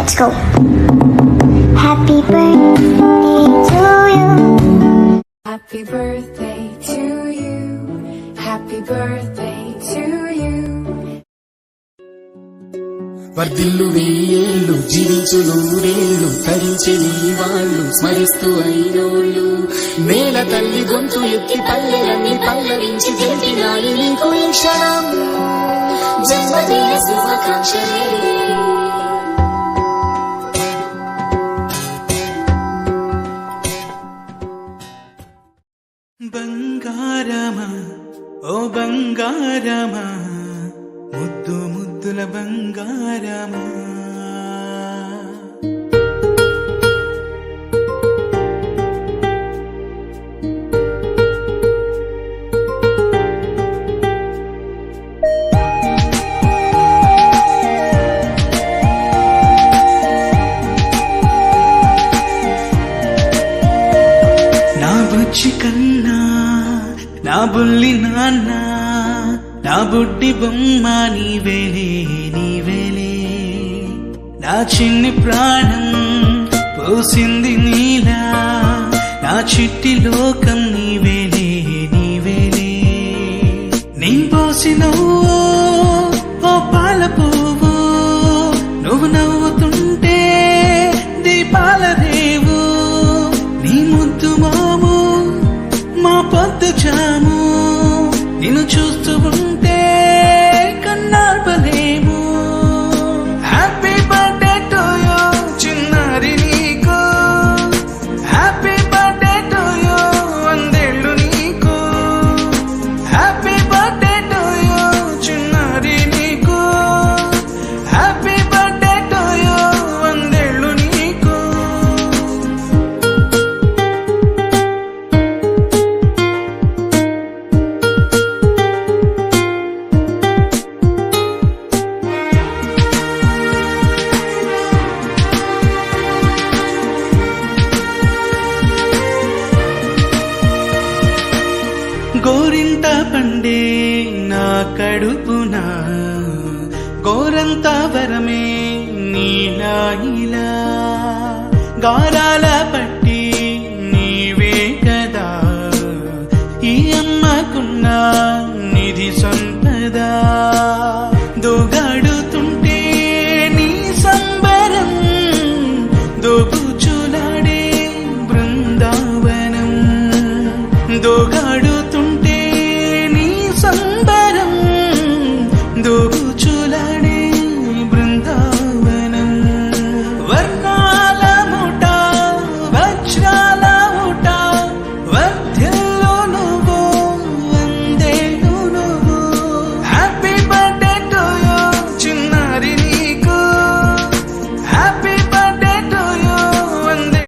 Let's go. Happy birthday to you. Happy birthday to you. Happy birthday to you. వర్ధిల్లు వెయ్యేళ్ళు జీవించు నూరేళ్ళు తరించి నీ వాళ్ళు స్మరిస్తూ అయినోళ్ళు నేల తల్లి గొంతు ఎత్తి పల్లెలన్నీ పల్లవించి తెలిపినాయి నీకు ఈ క్షణం జన్మదిన శుభాకాంక్షలే. బంగారమా ఓ బంగారమా ముద్దు ముద్దుల బంగారమా నా బుజ్జి కన్నా నా బుల్లి నాన్న నా బుడ్డి బొమ్మ నీవేలే నీవేలే నా చిన్ని ప్రాణం పోసింది నీలా నా చిట్టి లోకం నీవేలే నీవేలే నీ పోసినవు ఓ పాల పువ్వు నువ్వు నవ్వుతుంటే దీపాల రేవు నీ ముద్దు మాము మా పొద్దు జాము నిన్ను చూస్తూ ఉంటే కన్నార్పలేము. హ్యాపీ బర్త్డే టు యూ చిన్నారి నీకు హ్యాపీ బర్త్డే టు యూ వందేళ్ళు నీకు హ్యాపీ బర్త్డే టు యూ చిన్నారి నీకు హ్యాపీ బర్త్డే టు యూ వందేళ్ళు నీకు. గోరింట పండే నా కడుపున గోరంత వరమే నీలా ఇలా గారాల పట్టి నీవే కదా ఈ అమ్మకున్న నిధి సొంత